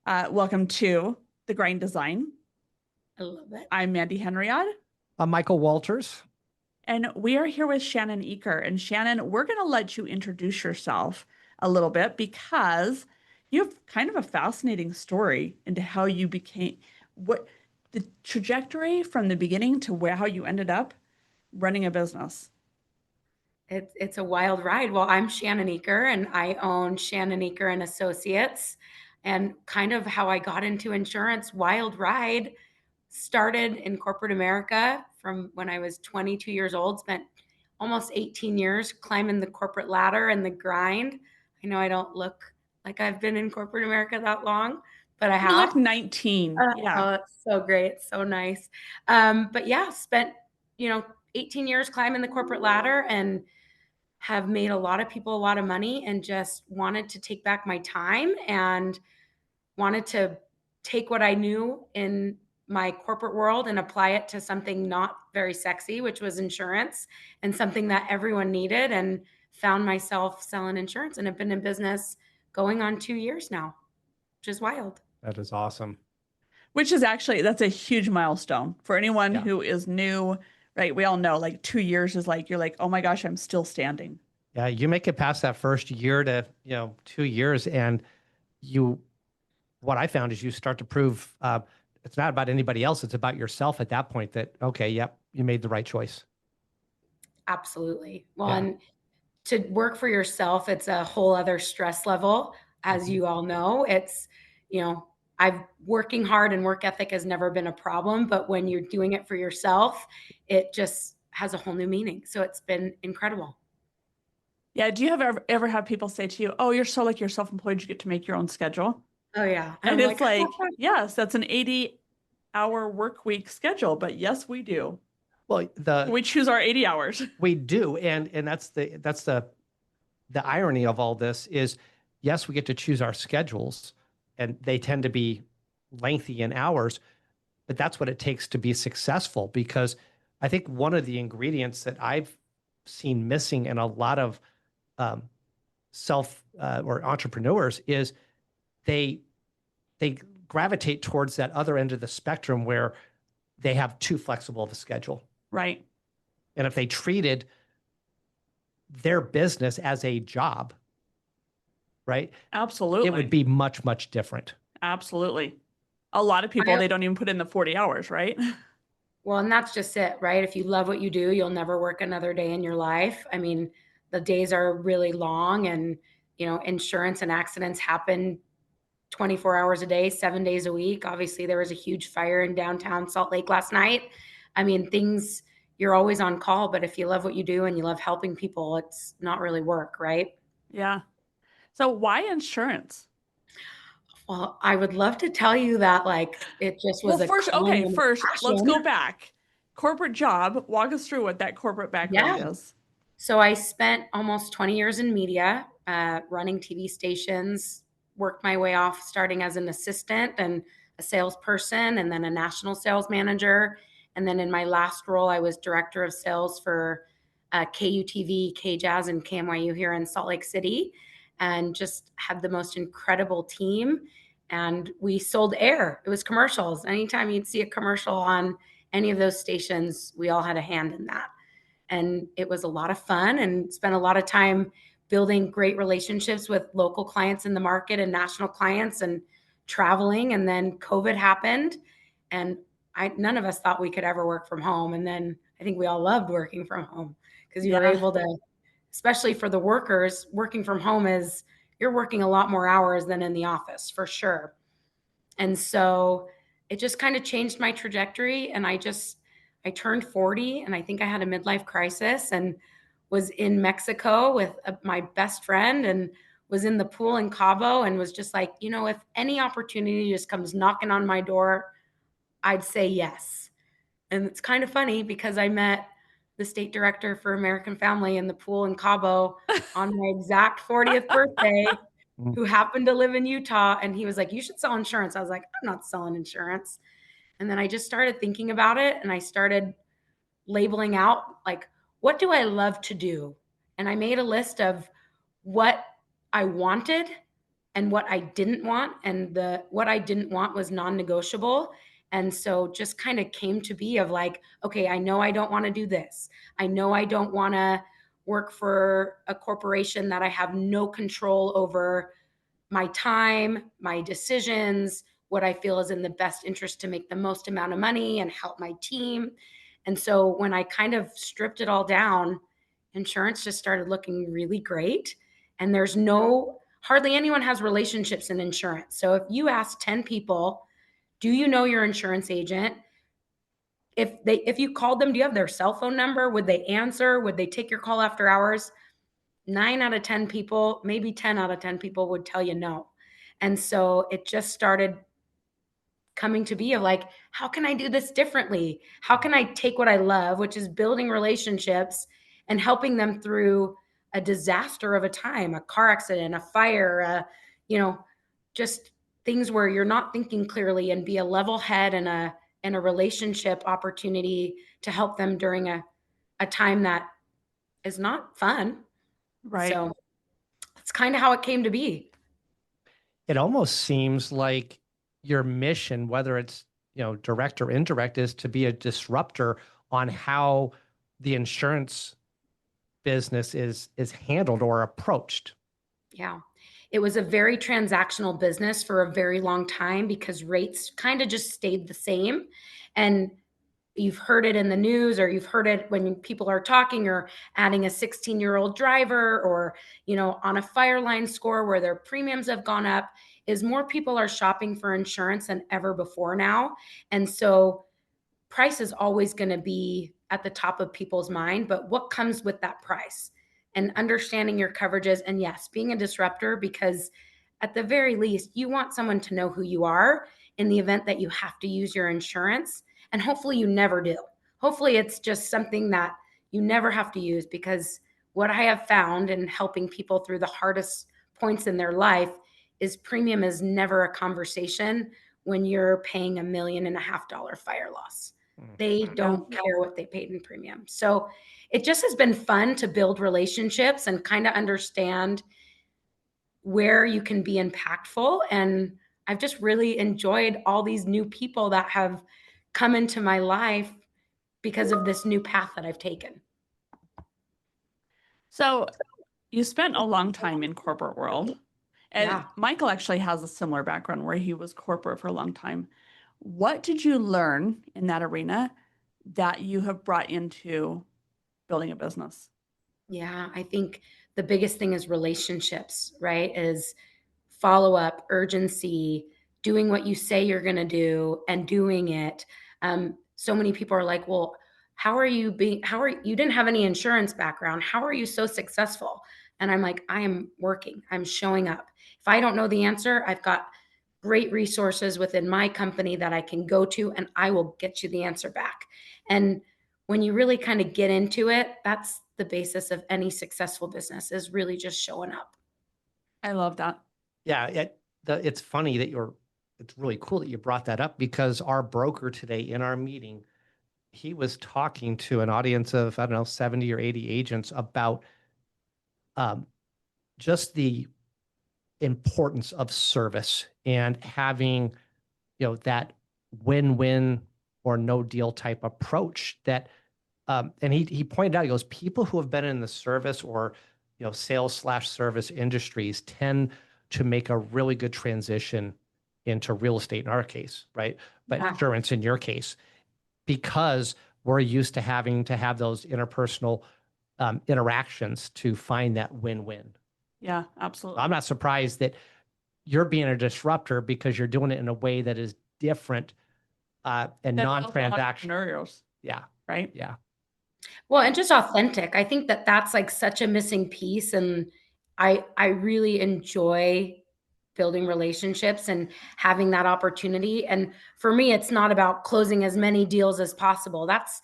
Welcome to The Grind Design. I love it. I'm Mandy Henriod, I'm Michael Walters. and we are here with Shannon Eaker. And Shannon, we're going to let you introduce yourself a little bit because you have kind of a fascinating story into how you became what the trajectory from the beginning to how you ended up running a business. It's a wild ride. Well, I'm Shannon Eaker and I own Shannon Eaker and Associates. And kind of how I got into insurance, wild ride, started in corporate America from when I was 22 years old, spent almost 18 years climbing the corporate ladder and the grind. I know I don't look like I've been in corporate America that long, but I You look have. 19. Yeah. Oh, it's so great. So nice. But yeah, spent, 18 years climbing the corporate ladder and have made a lot of people a lot of money and just wanted to take back my time and wanted to take what I knew in my corporate world and apply it to something not very sexy, which was insurance and something that everyone needed, and found myself selling insurance and have been in business going on 2 years now, which is wild. That is awesome. Which is actually, that's a huge milestone for anyone Yeah. who is new, right? We all know like 2 years is like, you're like, oh my gosh, I'm still standing. Yeah, you make it past that first year to, 2 years, and what I found is you start to prove it's not about anybody else, it's about yourself at that point that, okay, yep, you made the right choice. Absolutely. Well, Yeah. and to work for yourself, it's a whole other stress level, as Mhm. you all know. It's, you know, I've working hard and work ethic has never been a problem, but when you're doing it for yourself, it just has a whole new meaning. So it's been incredible. Yeah. Do you ever have people say to you, oh, you're so like you're self-employed, you get to make your own schedule? Oh yeah. And And I'm it's like, like, yes, that's an 80-hour work week schedule, but yes, we do. Well, We choose our 80 hours. we do, and that's the irony of all this is, yes, we get to choose our schedules, and they tend to be lengthy in hours, but that's what it takes to be successful. Because I think one of the ingredients that I've seen missing in a lot of um, self or entrepreneurs is they they gravitate towards that other end of the spectrum where they have too flexible of a schedule. Right. And if they treated their business as a job, right, Absolutely. it would be much, much different. Absolutely. A lot of people, they don't even put in the 40 hours, right? well, and that's just it, right? If you love what you do, you'll never work another day in your life. I mean, the days are really long, and, insurance and accidents happen 24 hours a day, 7 days a week. Obviously, there was a huge fire in downtown Salt Lake last night. I mean, you're always on call, but if you love what you do and you love helping people, it's not really work, right? Yeah. So why insurance? Well, I would love to tell you that, like, it just Well, was a first, calling okay, and a first, let's go passion. back. Corporate job, walk us through what that corporate background Yeah. is. So I spent almost 20 years in media, running TV stations, worked my way off starting as an assistant and a salesperson, and then a national sales manager. And then in my last role, I was director of sales for KUTV, KJazz, and KMYU here in Salt Lake City, and just had the most incredible team. And we sold air. It was commercials. Anytime you'd see a commercial on any of those stations, we all had a hand in that, and it was a lot of fun, and spent a lot of time building great relationships with local clients in the market and national clients and traveling. And then COVID happened, and none of us thought we could ever work from home. And then I think we all loved working from home because you were Yeah. able to, especially for the workers, working from home is you're working a lot more hours than in the office for sure. And so it just kind of changed my trajectory. And I turned 40, and I think I had a midlife crisis and was in Mexico with my best friend, and was in the pool in Cabo, and was just like, if any opportunity just comes knocking on my door, I'd say yes. And it's kind of funny because I met the state director for American Family in the pool in Cabo on my exact 40th birthday, who happened to live in Utah. And he was like, you should sell insurance. I was like, I'm not selling insurance. And then I just started thinking about it, and I started labeling out, like, what do I love to do? And I made a list of what I wanted and what I didn't want. And what I didn't want was non-negotiable. And so just kind of came to be of like, okay, I know I don't want to do this. I know I don't want to work for a corporation that I have no control over my time, my decisions, what I feel is in the best interest to make the most amount of money and help my team. And so when I kind of stripped it all down, insurance just started looking really great. And there's hardly anyone has relationships in insurance. So if you ask 10 people, do you know your insurance agent? If you called them, do you have their cell phone number? Would they answer? Would they take your call after hours? 9 out of 10 people, maybe 10 out of 10 people would tell you no. And so it just started coming to be of like, how can I do this differently? How can I take what I love, which is building relationships and helping them through a disaster of a time, a car accident, a fire, you know, just things where you're not thinking clearly, and be a level head and a relationship opportunity to help them during a time that is not fun. Right. So that's kind of how it came to be. It almost seems like your mission, whether it's, direct or indirect, is to be a disruptor on how the insurance business is handled or approached. Yeah. It was a very transactional business for a very long time because rates kind of just stayed the same. And you've heard it in the news, or you've heard it when people are talking, or adding a 16-year-old driver, or on a fire line score where their premiums have gone up, is more people are shopping for insurance than ever before now. And so price is always going to be at the top of people's mind, but what comes with that price, and understanding your coverages, and yes, being a disruptor, because at the very least, you want someone to know who you are in the event that you have to use your insurance. And hopefully you never do. Hopefully it's just something that you never have to use, because what I have found in helping people through the hardest points in their life is premium is never a conversation when you're paying $1.5 million fire loss. They don't care what they paid in premium. So it just has been fun to build relationships and kind of understand where you can be impactful. And I've just really enjoyed all these new people that have come into my life because of this new path that I've taken. So you spent a long time in corporate world, and Yeah. Michael actually has a similar background where he was corporate for a long time. What did you learn in that arena that you have brought into building a business? Yeah, I think the biggest thing is relationships, right? Is follow up, urgency, doing what you say you're going to do and doing it. So many people are like, well, you didn't have any insurance background. How are you so successful? And I'm like, I am working, I'm showing up. If I don't know the answer, I've got great resources within my company that I can go to, and I will get you the answer back. And when you really kind of get into it, that's the basis of any successful business, is really just showing up. I love that. Yeah, it's funny it's really cool that you brought that up, because our broker today in our meeting, he was talking to an audience of, I don't know, 70 or 80 agents about um, just the importance of service and having, that win-win or no deal type approach that, and he pointed out, he goes, people who have been in the service or, sales/service industries tend to make a really good transition into real estate in our case, right? But Yeah. insurance in your case, because we're used to having to have those interpersonal interactions to find that win-win. Yeah, absolutely. I'm not surprised that you're being a disruptor, because you're doing it in a way that is different and That's also non-transaction. entrepreneurial, Yeah, right? yeah. Well, and just authentic. I think that that's like such a missing piece. And I really enjoy building relationships and having that opportunity. And for me, it's not about closing as many deals as possible. That's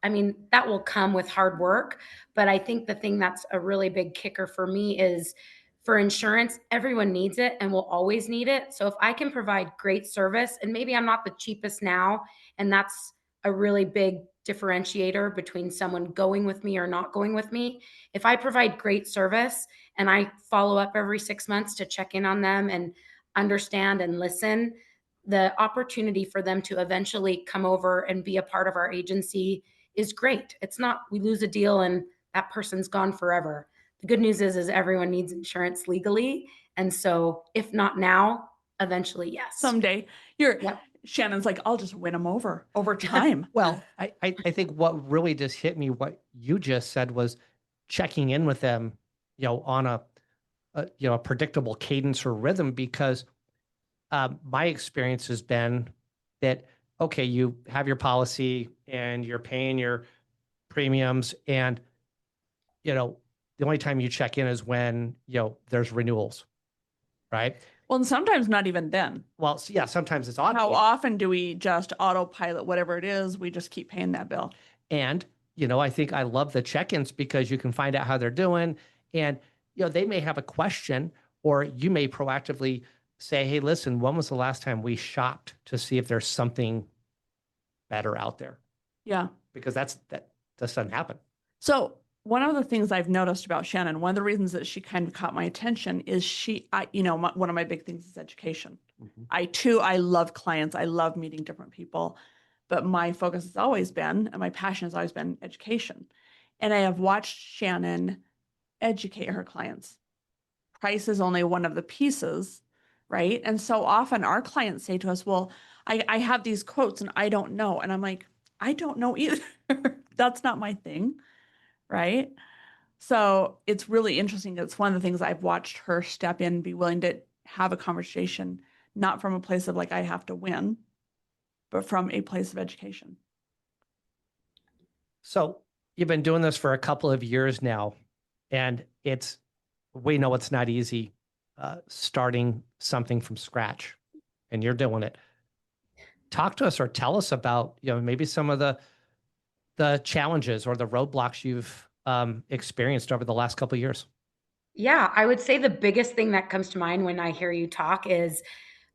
I mean, that will come with hard work. But I think the thing that's a really big kicker for me is, for insurance, everyone needs it and will always need it. So if I can provide great service, and maybe I'm not the cheapest now, and that's a really big differentiator between someone going with me or not going with me. If I provide great service and I follow up every 6 months to check in on them and understand and listen, the opportunity for them to eventually come over and be a part of our agency is great. It's not we lose a deal and that person's gone forever. The good news is everyone needs insurance legally. And so if not now, eventually, yes. Someday you're Yep. Shannon's like, I'll just win them over time. Well, I think what really just hit me, what you just said, was checking in with them, on a predictable cadence or rhythm, because my experience has been that, okay, you have your policy and you're paying your premiums, and the only time you check in is when there's renewals, right? Well, and sometimes not even then. Well, yeah, sometimes it's odd. How often do we just autopilot whatever it is? We just keep paying that bill. And, I think I love the check-ins because you can find out how they're doing. And, they may have a question, or you may proactively say, hey, listen, when was the last time we shopped to see if there's something better out there? Yeah. Because that doesn't happen. So one of the things I've noticed about Shannon, one of the reasons that she kind of caught my attention is one of my big things is education. Mm-hmm. I love clients. I love meeting different people, but my focus has always been, and my passion has always been education. And I have watched Shannon educate her clients. Price is only one of the pieces, right? And so often our clients say to us, well, I have these quotes and I don't know. And I'm like, I don't know either. That's not my thing. Right. So it's really interesting. It's one of the things I've watched her step in, be willing to have a conversation, not from a place of like, I have to win, but from a place of education. So you've been doing this for a couple of years now, and we know it's not easy starting something from scratch, and you're doing it. Talk to us or tell us about, maybe some of the challenges or the roadblocks you've experienced over the last couple of years. Yeah, I would say the biggest thing that comes to mind when I hear you talk is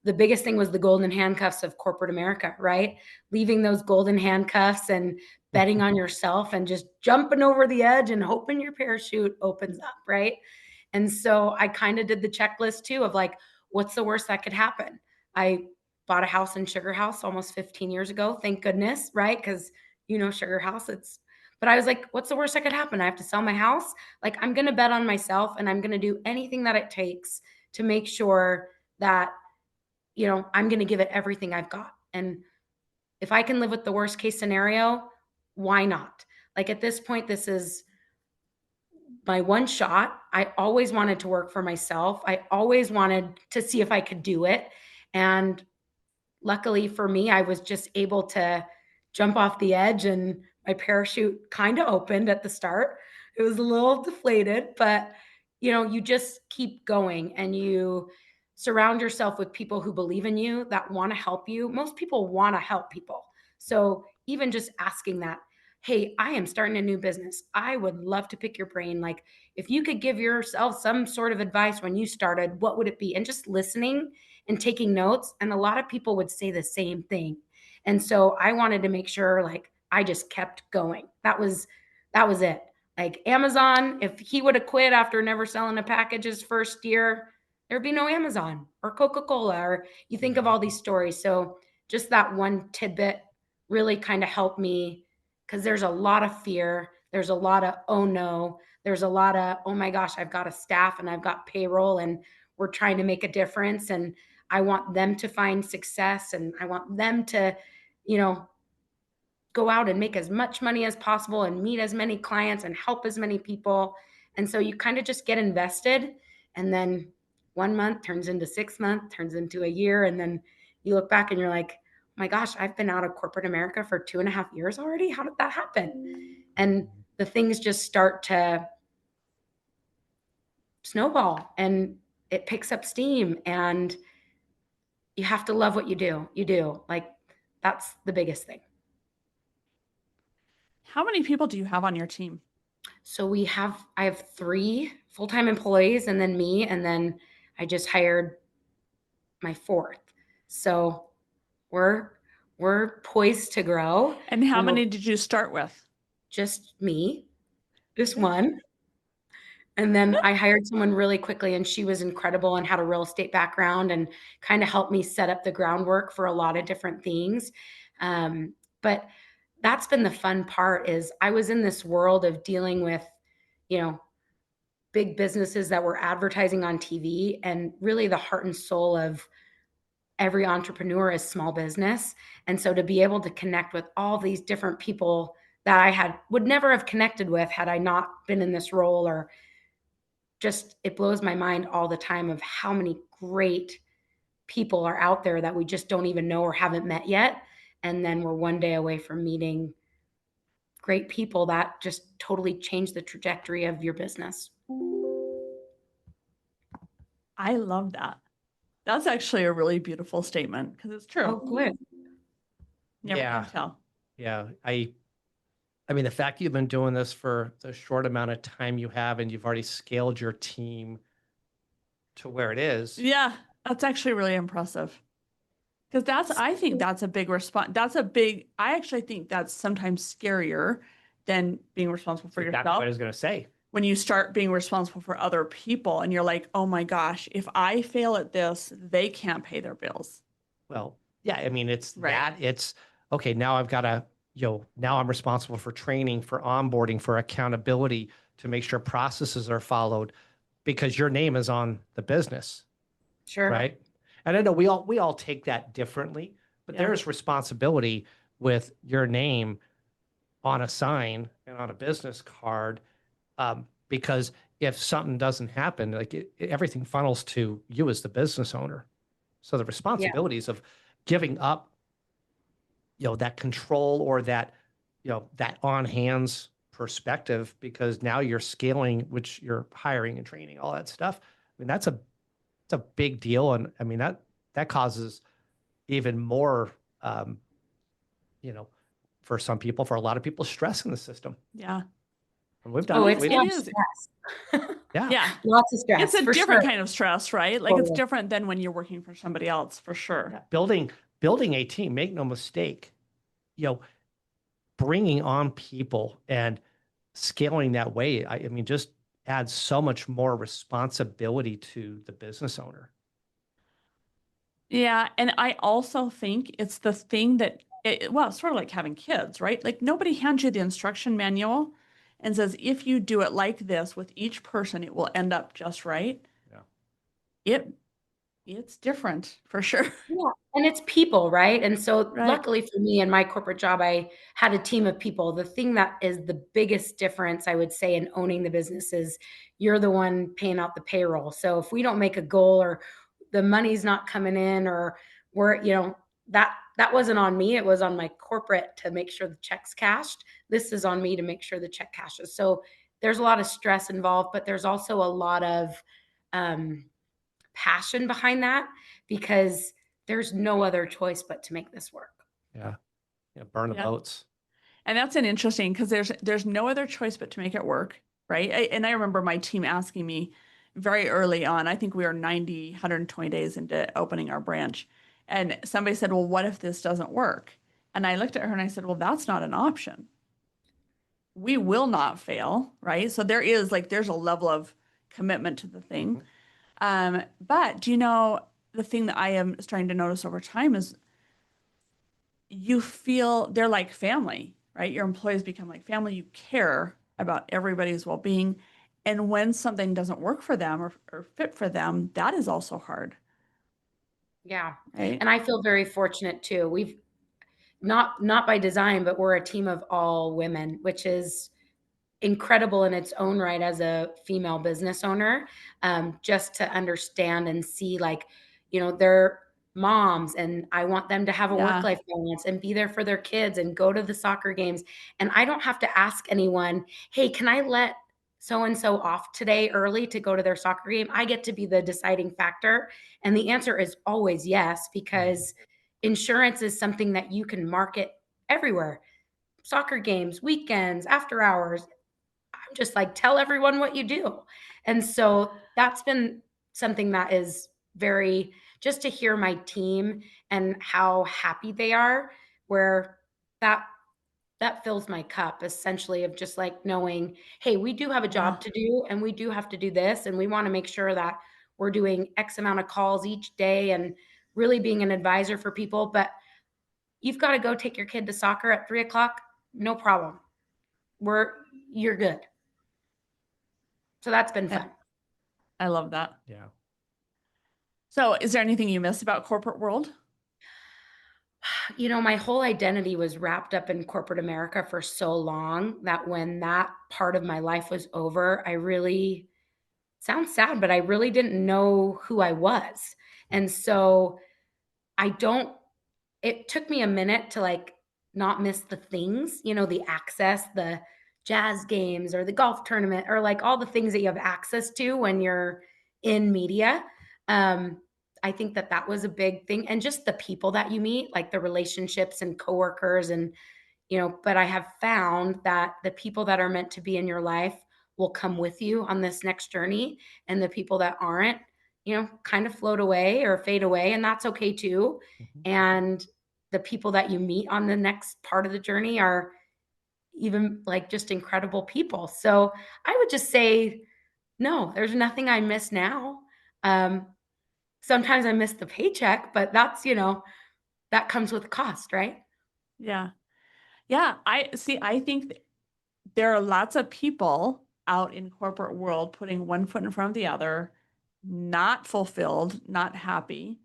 the biggest thing was the golden handcuffs of corporate America, right? Leaving those golden handcuffs and betting on yourself and just jumping over the edge and hoping your parachute opens up, right? And so I kind of did the checklist too of like, what's the worst that could happen? I bought a house in Sugar House almost 15 years ago. Thank goodness, right? Because Sugar House, but I was like, what's the worst that could happen? I have to sell my house. Like, I'm going to bet on myself and I'm going to do anything that it takes to make sure that, I'm going to give it everything I've got. And if I can live with the worst case scenario, why not? Like at this point, this is my one shot. I always wanted to work for myself. I always wanted to see if I could do it. And luckily for me, I was just able to jump off the edge and my parachute kind of opened at the start. It was a little deflated, but you just keep going and you surround yourself with people who believe in you, that want to help you. Most people want to help people. So even just asking that, hey, I am starting a new business. I would love to pick your brain. Like, if you could give yourself some sort of advice when you started, what would it be? And just listening and taking notes. And a lot of people would say the same thing. And so I wanted to make sure like I just kept going. That was it. Like Amazon, if he would have quit after never selling a package his first year, there'd be no Amazon or Coca-Cola, or you think of all these stories. So just that one tidbit really kind of helped me, because there's a lot of fear. There's a lot of, oh no, there's a lot of, oh my gosh, I've got a staff and I've got payroll and we're trying to make a difference. And I want them to find success and I want them to, go out and make as much money as possible and meet as many clients and help as many people. And so you kind of just get invested, and then 1 month turns into 6 months, turns into a year. And then you look back and you're like, oh my gosh, I've been out of corporate America for 2.5 years already. How did that happen? And the things just start to snowball and it picks up steam, and you have to love what you do. You do. Like, that's the biggest thing. How many people do you have on your team? So I have 3 full-time employees and then me, and then I just hired my 4th. So we're we're poised to grow. And how And we're many did you start with? just me, just Okay. one. And then I hired someone really quickly, and she was incredible and had a real estate background and kind of helped me set up the groundwork for a lot of different things. But that's been the fun part is I was in this world of dealing with, you know, big businesses that were advertising on TV, and really the heart and soul of every entrepreneur is small business. And so to be able to connect with all these different people that I had would never have connected with had I not been in this role, or just it blows my mind all the time of how many great people are out there that we just don't even know or haven't met yet. And then we're one day away from meeting great people that just totally change the trajectory of your business. I love that. That's actually a really beautiful statement because it's true. Oh, good. Never Yeah. can tell. Yeah. I mean, the fact you've been doing this for the short amount of time you have, and you've already scaled your team to where it is. Yeah, that's actually really impressive. Because I think that's a big response. I actually think that's sometimes scarier than being responsible for That's yourself. what I was going to say. When you start being responsible for other people and you're like, oh my gosh, if I fail at this, they can't pay their bills. Well, yeah, I mean, it's Right. it's okay. Now I've got to, now I'm responsible for training, for onboarding, for accountability to make sure processes are followed because your name is on the business, Sure. right? And I know we all take that differently, but Yeah. there's responsibility with your name on a sign and on a business card, because if something doesn't happen, like everything funnels to you as the business owner. So the responsibilities of giving up, that control or that, that on hands perspective, because now you're scaling, which you're hiring and training, all that stuff. I mean, it's a big deal. And I mean, that causes even more, you know, for some people, for a lot of people, stress in the system. Yeah. And we've done Oh, it. it's It lots is. of stress. Yeah. Yeah. Lots of stress. It's a for different sure. kind of stress, right? Like it's Totally. different than when you're working for somebody else, for sure. Yeah. Building a team, make no mistake, bringing on people and scaling that way, I mean, just adds so much more responsibility to the business owner. Yeah, and I also think it's the thing that well, it's sort of like having kids, right? Like nobody hands you the instruction manual and says if you do it like this with each person, it will end up just right. Yeah. It's different for sure. Yeah, and it's people, right? And so Right. luckily for me in my corporate job, I had a team of people. The thing that is the biggest difference, I would say, in owning the business is you're the one paying out the payroll. So if we don't make a goal or the money's not coming in or we're, that wasn't on me. It was on my corporate to make sure the check's cashed. This is on me to make sure the check cashes. So there's a lot of stress involved, but there's also a lot of passion behind that because there's no other choice but to make this work. Yeah. Yeah. Burn the Yeah. boats. And that's an interesting because there's no other choice but to make it work, right? And I remember my team asking me very early on, I think we were 90, 120 days into opening our branch. And somebody said, well, what if this doesn't work? And I looked at her and I said, well, that's not an option. We will not fail, right? So there's a level of commitment to the thing. But do you know the thing that I am starting to notice over time is you feel they're like family, right? Your employees become like family. You care about everybody's well-being. And when something doesn't work for them or fit for them, that is also hard, Yeah. right? And I feel very fortunate too. We've not by design, but we're a team of all women, which is incredible in its own right as a female business owner, just to understand and see like, they're moms and I want them to have a Yeah. work-life balance and be there for their kids and go to the soccer games. And I don't have to ask anyone, hey, can I let so-and-so off today early to go to their soccer game? I get to be the deciding factor. And the answer is always yes, because insurance is something that you can market everywhere. Soccer games, weekends, after hours. I'm just like, tell everyone what you do. And so that's been something that is very, just to hear my team and how happy they are where that that fills my cup essentially of just like knowing, hey, we do have a Yeah. job to do and we do have to do this. And we want to make sure that we're doing X amount of calls each day and really being an advisor for people. But you've got to go take your kid to soccer at 3 o'clock. No problem. You're good. So that's been Yeah, fun. I love that. Yeah. So is there anything you miss about corporate world? My whole identity was wrapped up in corporate America for so long that when that part of my life was over, I really sounds sad, but I really didn't know who I was. And so I don't it took me a minute to like not miss the things, the access, the jazz games or the golf tournament or like all the things that you have access to when you're in media. Um, I think that that was a big thing. And just the people that you meet, like the relationships and coworkers and but I have found that the people that are meant to be in your life will come with you on this next journey. And the people that aren't, kind of float away or fade away. And that's okay too. Mhm. And the people that you meet on the next part of the journey are even like just incredible people. So I would just say, no, there's nothing I miss now. Um, Sometimes I miss the paycheck, but that's, that comes with cost, right? Yeah. Yeah. I think there are lots of people out in corporate world putting one foot in front of the other, not fulfilled, not happy.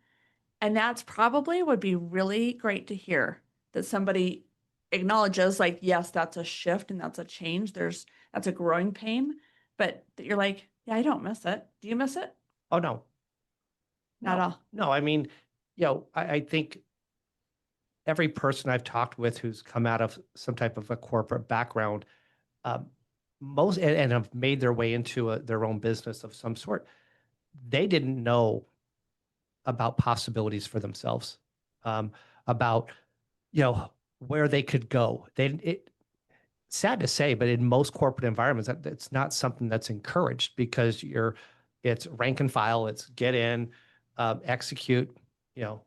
And that's probably would be really great to hear that somebody acknowledges like, yes, that's a shift and that's a change. That's a growing pain, but that you're like, yeah, I don't miss it. Do you miss it? Oh, no, Not at no, all. no. I mean, I think every person I've talked with who's come out of some type of a corporate background, um, and have made their way into their own business of some sort, they didn't know about possibilities for themselves, um, about where they could go. Sad to say, but in most corporate environments, it's not something that's encouraged because it's rank and file, it's get in, execute,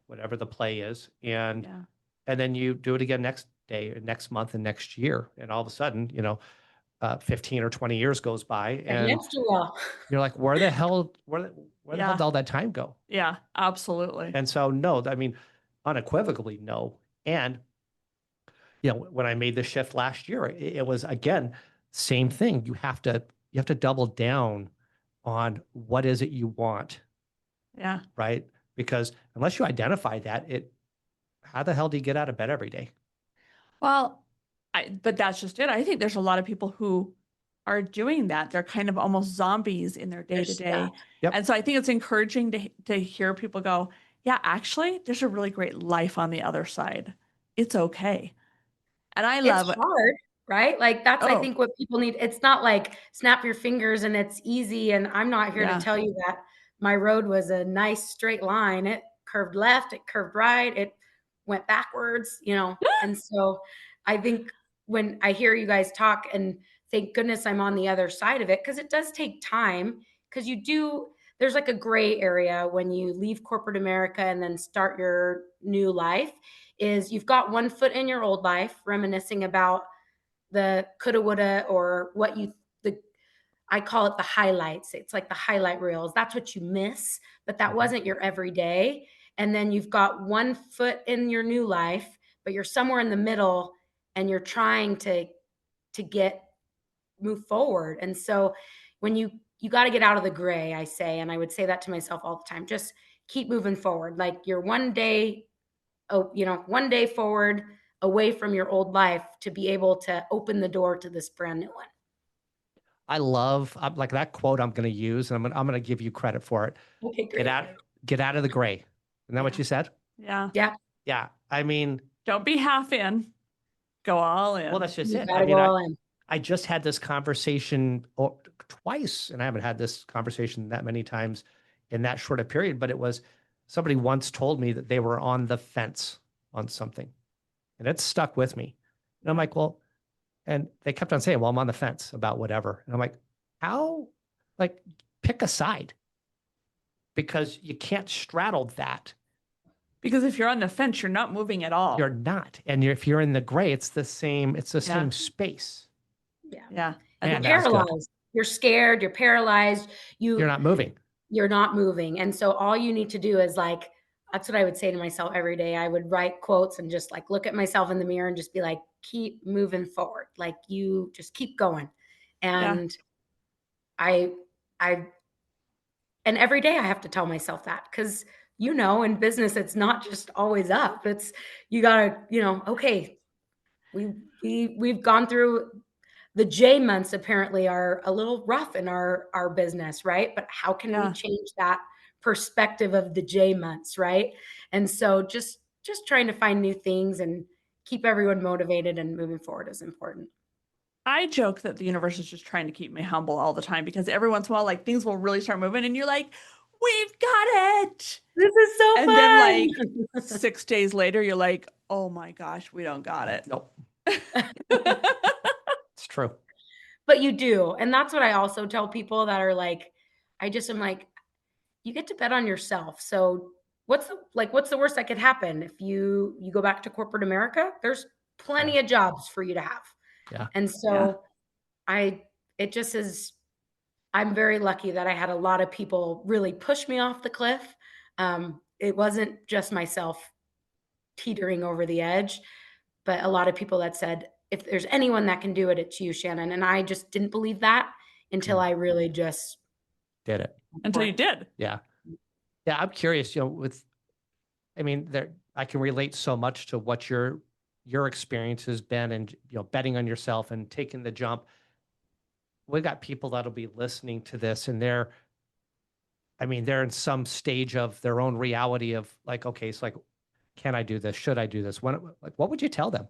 whatever the play is, and Yeah. then you do it again next day, or next month, and next year, and all of a sudden, 15 or 20 years goes by, and Against your will. you're like, where the hell Yeah. did all that time go? Yeah. Absolutely. And so, no, I mean, unequivocally, no. And when I made the shift last year, it was again same thing. You have to double down on what is it you want, Yeah. right? Because unless you identify that, how the hell do you get out of bed every day? Well, but that's just it. I think there's a lot of people who are doing that. They're kind of almost zombies in their day They're to stuck. day. Yep. And so I think it's encouraging to hear people go, yeah, actually, there's a really great life on the other side. It's okay. And I It's love it. hard, right? Like, that's, I Oh, think, what people need. It's not like snap your fingers and it's easy, and I'm not here to yeah. tell you that my road was a nice straight line. It curved left, it curved right, it went backwards, and so I think when I hear you guys talk and thank goodness I'm on the other side of it, because it does take time, because there's like a gray area when you leave corporate America and then start your new life, is you've got one foot in your old life, reminiscing about the coulda, woulda, or I call it the highlights. It's like the highlight reels. That's what you miss, but that Mhm. wasn't your everyday. And then you've got one foot in your new life, but you're somewhere in the middle and you're trying to get move forward. And so when you got to get out of the gray, I say, and I would say that to myself all the time, just keep moving forward. Like you're one day forward away from your old life to be able to open the door to this brand new one. I love like that quote I'm going to use, and I'm going to give you credit for it. Okay, Get great. out, get out of the gray. Isn't that what Yeah. you said? Yeah. Yeah. Yeah. I mean, Don't be half in, go all well, in. that's just You it. I gotta mean, go all in. I just had this conversation twice, and I haven't had this conversation that many times in that short a period, but it was somebody once told me that they were on the fence on something, and it stuck with me. And I'm like, well, and they kept on saying, well, I'm on the fence about whatever. And I'm like, how? Like, pick a side because you can't straddle that. Because if you're on the fence, you're not moving at all. You're not. And if you're in the gray, it's the same Yeah. space. Yeah. Yeah. You're Man, that was good. paralyzed. You're scared. You're paralyzed. You're not moving. You're not moving. And so all you need to do is like, that's what I would say to myself every day. I would write quotes and just like look at myself in the mirror and just be like, keep moving forward. Like you just keep going. Yeah. And I, and every day I have to tell myself that because, you know, in business, it's not just always up. It's, you gotta, you know, okay, we've gone through the J months apparently are a little rough in our business, right? But how can we Yeah. change that perspective of the J months, right? And so just trying to find new things and keep everyone motivated and moving forward is important. I joke that the universe is just trying to keep me humble all the time because every once in a while, like things will really start moving and you're like, we've got it. This is so And fun. then like 6 days later, you're like, oh my gosh, we don't got it. Nope. It's true. But you do. And that's what I also tell people that are like, I just am like, you get to bet on yourself. So what's the worst that could happen if you go back to corporate America? There's plenty of jobs for you to have. Yeah. And Yeah. so it just is, I'm very lucky that I had a lot of people really push me off the cliff. It wasn't just myself teetering over the edge, but a lot of people that said, if there's anyone that can do it, it's you, Shannon. And I just didn't believe that until I really just Did it. Until you did. Yeah. Yeah. I'm curious, you know, I mean, I can relate so much to what your experience has been and, you know, betting on yourself and taking the jump. We've got people that'll be listening to this and they're in some stage of their own reality of like, okay, it's like, can I do this? Should I do this? What would you tell them?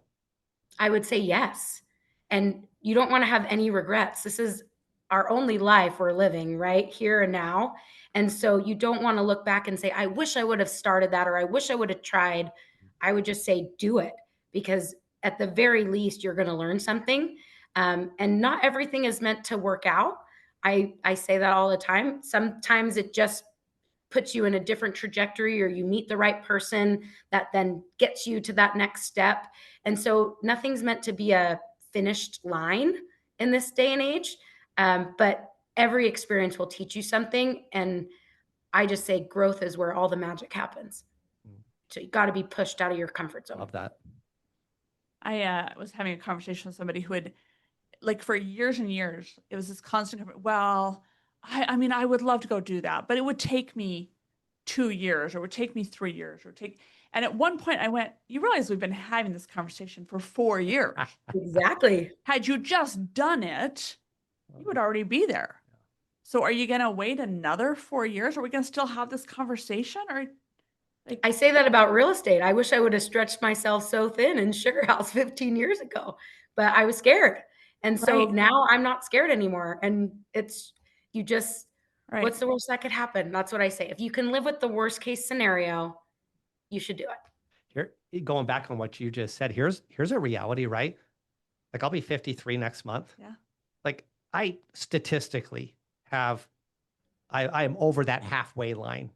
I would say yes. And you don't want to have any regrets. This is our only life we're living right here and now. And so you don't want to look back and say, I wish I would have started that, or I wish I would have tried. I would just say, do it, because at the very least, you're going to learn something. And not everything is meant to work out. I say that all the time. Sometimes it just puts you in a different trajectory, or you meet the right person that then gets you to that next step. And so nothing's meant to be a finished line in this day and age. But every experience will teach you something. And I just say growth is where all the magic happens. So you got to be pushed out of your comfort zone. Love that. I was having a conversation with somebody who had, like, for years and years, it was this constant, well, I mean, I would love to go do that, but it would take me 2 years or it would take me 3 years and at one point I went, you realize we've been having this conversation for 4 years. Exactly. Had you just done it, you would already be there. So are you going to wait another 4 years? Are we going to still have this conversation? Or like, I say that about real estate. I wish I would have stretched myself so thin in Sugar House 15 years ago, but I was scared. And so Right. now I'm not scared anymore. And it's, you just, right. what's the worst that could happen? That's what I say. If you can live with the worst case scenario, you should do it. Here, going back on what you just said, here's a reality, right? Like I'll be 53 next month. Yeah. Like I statistically I am over that halfway line.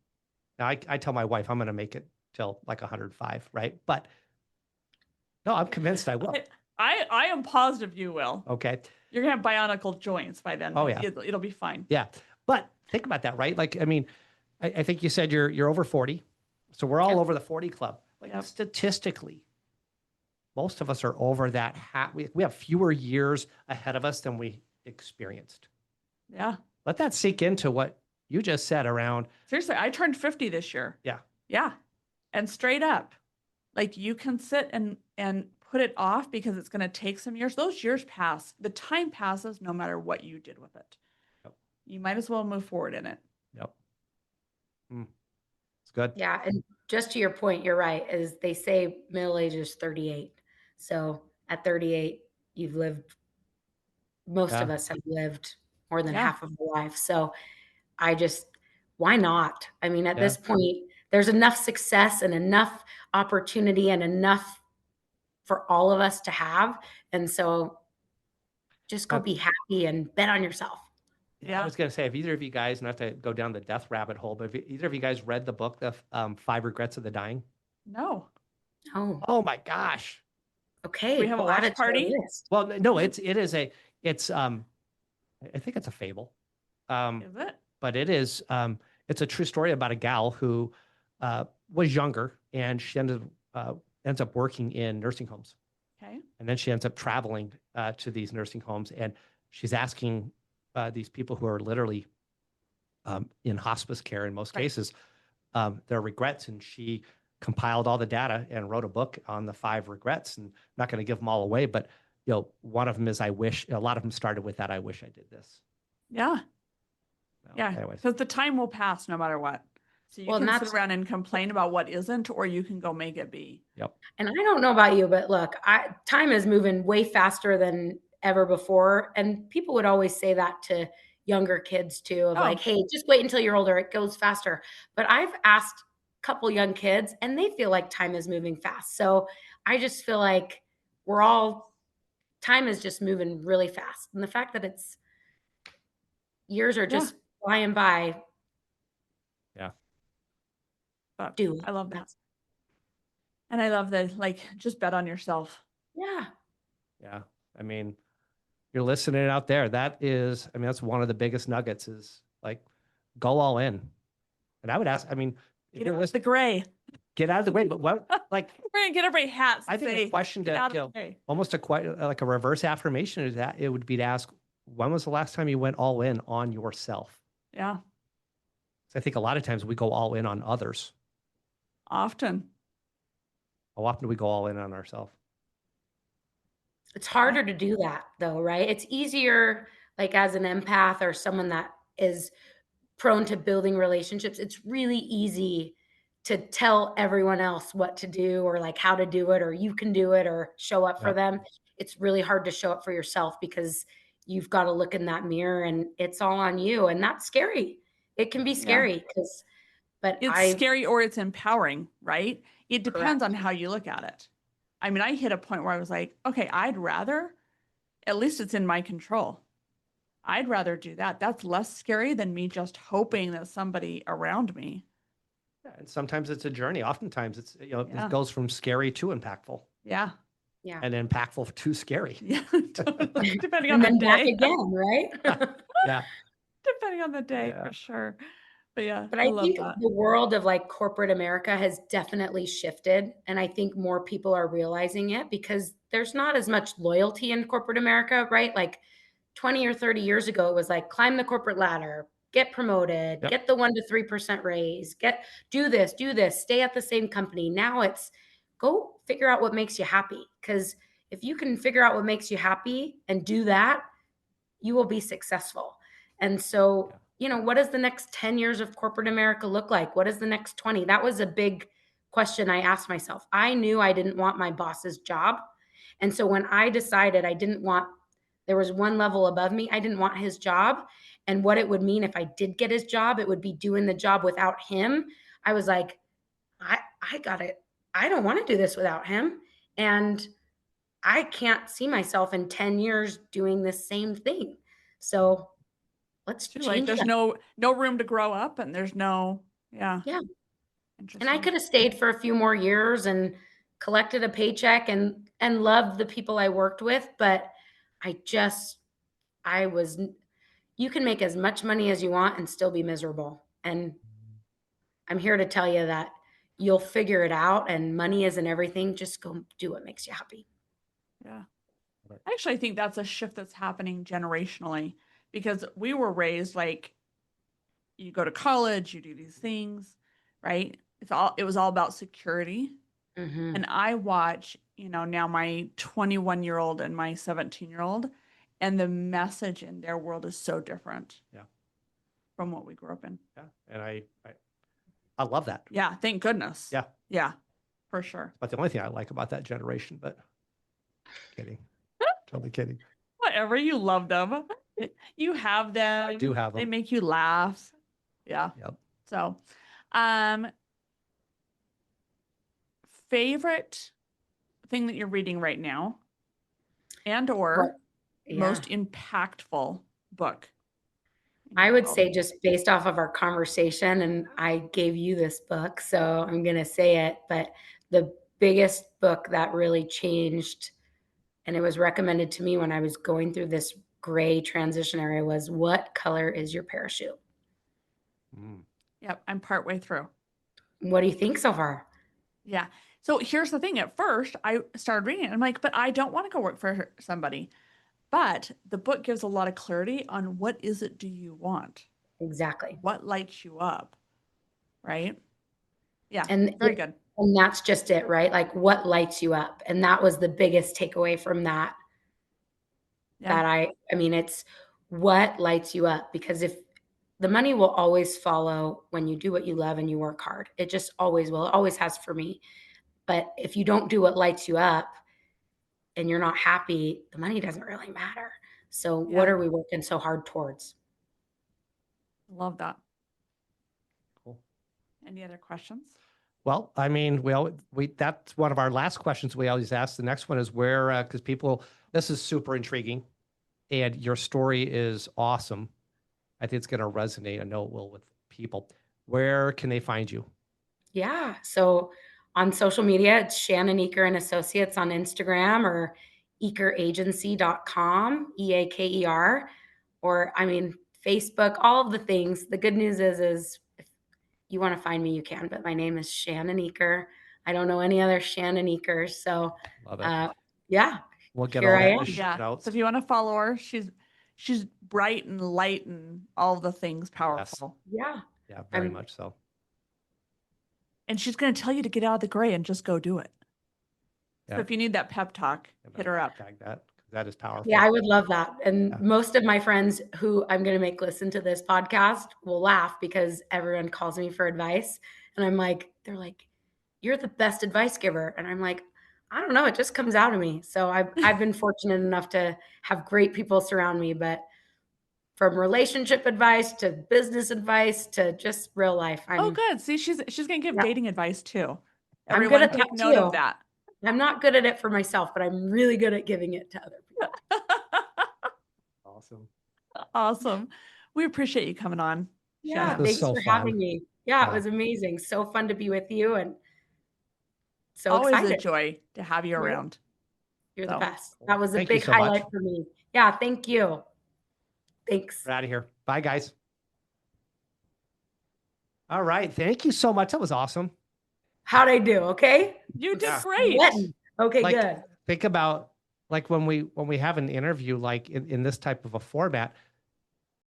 Now I tell my wife I'm going to make it till like 105, right? But no, I'm convinced I will. I am positive you will. Okay. You're going to have bionicle joints by then. Oh, yeah. It'll be fine. Yeah. But think about that, right? Like, I mean, I think you said you're over 40. So we're all over the 40 club. Like statistically, most of us are over that. We have fewer years ahead of us than we experienced. Yeah. Let that sink into what you just said around. Seriously, I turned 50 this year. Yeah. Yeah. And straight up, like you can sit and put it off because it's going to take some years. Those years pass. The time passes no matter what you did with it. Yep. You might as well move forward in it. Yep. It's good. Yeah. And just to your point, you're right. As they say, middle age is 38. So at 38, you've lived, most of us have lived more than half of our life. So why not? I mean, at this point, there's enough success and enough opportunity and enough for all of us to have. And so just go be happy and bet on yourself. Yeah. I was going to say, if either of you guys, not to go down the death rabbit hole, but if either of you guys read the book, The 5 Regrets of the Dying? No. Oh, Oh my gosh. We okay. have a Well, add watch it to our party? list. Well, no, it's I think it's a fable. Is it? But it's a true story about a gal who was younger and she ends up working in nursing homes. Okay. And then she ends up traveling to these nursing homes, and she's asking these people who are literally in hospice care in most Right. cases their regrets. And she compiled all the data and wrote a book on the 5 regrets. And I'm not going to give them all away, but one of them is I wish. A lot of them started with that. I wish I did this. Yeah. Yeah. Anyways, Because the time will pass no matter what. So you Well, and can sit that's, around and complain about what isn't, or you can go make it be. yep. and I don't know about you, but look, time is moving way faster than ever before. And people would always say that to younger kids too, of like, Oh, hey, just wait until you're older, it goes faster. But I've asked a couple young kids and they feel like time is moving fast. So I just feel like time is just moving really fast. And the fact that years are yeah. just flying by, Yeah. But do it. I love that. That's, And I love that, like, just bet on yourself. yeah. Yeah. I mean, you're listening out there. That's one of the biggest nuggets is like, go all in. And I would ask, I mean, if Get you're out of the listening, gray. get out of the way. But what, like, We're going to get everybody hats I and think say, a question get to, out of the gray. almost like a reverse affirmation is that it would be to ask, when was the last time you went all in on yourself? Yeah. So I think a lot of times we go all in on others. Often. How often do we go all in on ourselves? It's harder to do that though, right? It's easier, like as an empath or someone that is prone to building relationships. It's really easy to tell everyone else what to do or like how to do it, or you can do it or show up for Yep. them. It's really hard to show up for yourself because you've got to look in that mirror and it's all on you. And that's scary. It can be Yeah. scary but It's scary or it's empowering, right? It depends correct. on how you look at it. I mean, I hit a point where I was like, okay, at least it's in my control. I'd rather do that. That's less scary than me just hoping that somebody around me. Yeah, and sometimes it's a journey. Oftentimes it's, Yeah. it goes from scary to impactful Yeah. Yeah. and impactful to scary. Yeah. Depending on And the then back day. again, right? Yeah. Depending on the day, Yeah. for sure. But yeah, But I I love think that. the world of like corporate America has definitely shifted. And I think more people are realizing it because there's not as much loyalty in corporate America, right? Like 20 or 30 years ago, it was like climb the corporate ladder, get promoted, Yep. get the 1 to 3% raise, do this, stay at the same company. Now it's go figure out what makes you happy. Because if you can figure out what makes you happy and do that, you will be successful. And so, what does the next 10 years of corporate America look like? What is the next 20? That was a big question I asked myself. I knew I didn't want my boss's job. And so when I decided there was one level above me, I didn't want his job. And what it would mean if I did get his job, it would be doing the job without him. I was like, I got it. I don't want to do this without him. And I can't see myself in 10 years doing the same thing. So let's Too, like, change there's that. no room to grow up, and there's yeah. Yeah. And I Interesting. could have stayed for a few more years and collected a paycheck and loved the people I worked with, but I just I was you can make as much money as you want and still be miserable. And I'm here to tell you that you'll figure it out and money isn't everything. Just go do what makes you happy. Yeah. Actually, I think that's a shift that's happening generationally because we were raised like you go to college, you do these things, right? It was all about security. Mm-hmm. And I watch, now my 21-year-old and my 17-year-old, and the message in their world is so different. Yeah. From what we grew up in. Yeah. And I love that. Yeah, thank goodness. Yeah. Yeah, for sure. But the only thing I like about that generation, but kidding. Totally kidding. Whatever, you love them. You have them. I do have They them. make you laugh. Yeah. Yep. So, favorite thing that you're reading right now and or Yeah. most impactful book I would say, just based off of our conversation, and I gave you this book, so I'm going to say it, but the biggest book that really changed, and it was recommended to me when I was going through this gray transition area, was What Color is Your Parachute? Yep, I'm partway through. What do you think so far? Yeah. So here's the thing. At first, I started reading it. I'm like, but I don't want to go work for somebody. But the book gives a lot of clarity on what is it do you want? Exactly. What lights you up? Right? Yeah. And Very good. And that's just it, right? Like, what lights you up? And that was the biggest takeaway from that. Yeah. I mean, it's what lights you up, because if the money will always follow when you do what you love and you work hard. It just always will. It always has for me. But if you don't do what lights you up and you're not happy, the money doesn't really matter. So what Yeah. are we working so hard towards? Love that. Cool. Any other questions? Well, I mean, that's one of our last questions we always ask. The next one is where, because this is super intriguing and your story is awesome. I think it's going to resonate. I know it will with people. Where can they find you? Yeah. So on social media, it's Shannon Eaker and Associates on Instagram, or eakeragency.com, EAKER, or I mean, Facebook, all of the things. The good news is if you want to find me, you can, but my name is Shannon Eaker. I don't know any other Shannon Eakers. So Love it. yeah, We'll get here all I that in am. the show Yeah. notes. So if you want to follow her, she's bright and light and all the things powerful. Yeah. Yeah, very I'm- much so. And she's going to tell you to get out of the gray and just go do it. So Yeah. if you need that pep talk, hit her up. Tag that, 'cause that is powerful. Yeah, I would love that. And Yeah. most of my friends who I'm going to make listen to this podcast will laugh because everyone calls me for advice. And I'm like, they're like, you're the best advice giver. And I'm like, I don't know. It just comes out of me. So I've been fortunate enough to have great people surround me, but from relationship advice to business advice to just real life. Oh, good. See, she's going to give Yeah. dating advice too. I'm good Everyone at that take note of too. that. I'm not good at it for myself, but I'm really good at giving it to other people. Awesome. Awesome. We appreciate you coming on. Yeah, Shannon. was thanks so for fun. having me. Yeah, Yeah. it was amazing. So fun to be with you and so Always excited. a joy to have you around. You're the So, best. That was a Thank you big so much. highlight for me. Yeah, thank you. Thanks. We're out of here. Bye, guys. All right. Thank you so much. That was awesome. How'd I do? Okay. You did Yeah. great. Sweating. Okay, Like, good. think about like when we have an interview like in this type of a format,